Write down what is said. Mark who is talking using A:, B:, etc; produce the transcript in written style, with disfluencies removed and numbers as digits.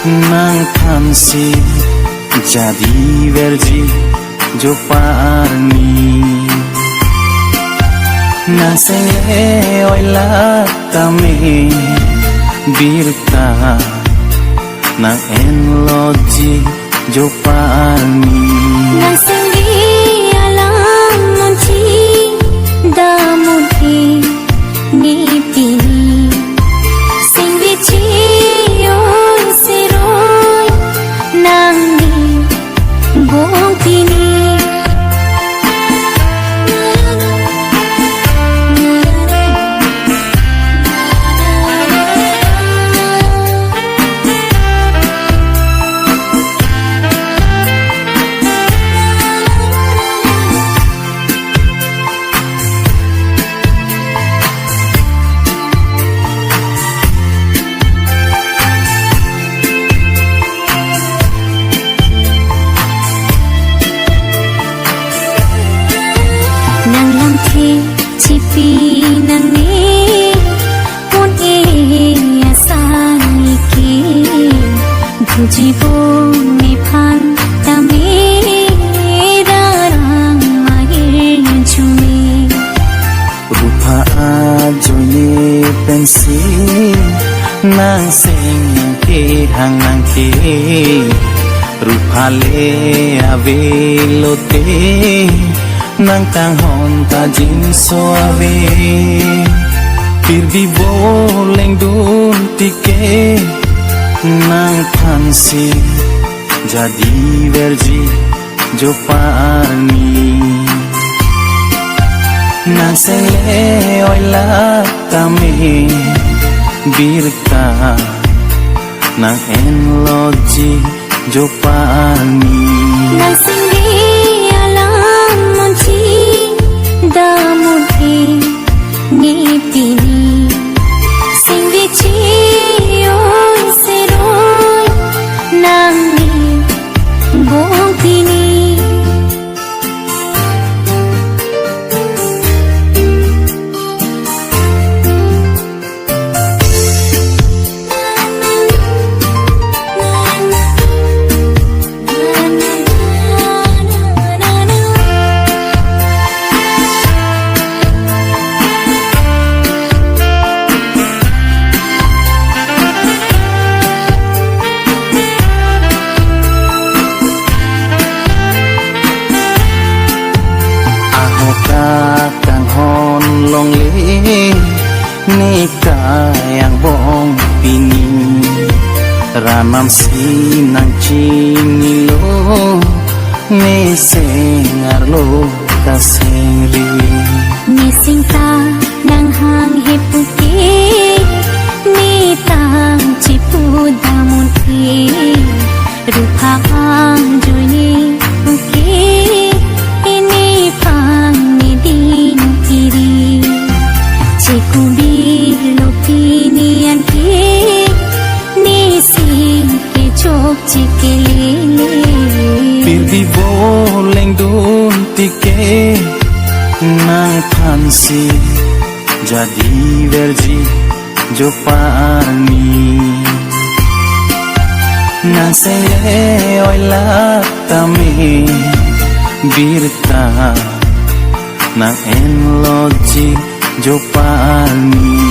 A: nang tansi jadi verji jo parni nasele oila tame birta nang enloji jo parni
B: naseli alam monci damuti nipini singbichi oi seroi nangi bongtini nang lamthi chipi nang ne pun e asani ki bujibo me phan tame darang mahir chumi
A: rupa ajone pensi nang sing ke hang nang ke rupa le avelote nang tang hon ta jin soave pir vi boleng dun tike nang tansi jadi verji jo parni nang sele oila tame birta nang enloji jo parni
B: nang singgi alam monci damuti nipini singbichi oi seroi nangi bongtini
A: kang hon long le nika yang bong pini ranam sinang chini lo ne sengar lo kaseri
B: Nising ta nang hang hepuki ni tang cipu damun ki rupa ang juni uki ini pang ni din kiri cikubi lopini anki ni sing ke chok cikele
A: pildi boleng dun tike nang tansi jadi verji jo parni nang sele oila tame birta nang enloji jo parni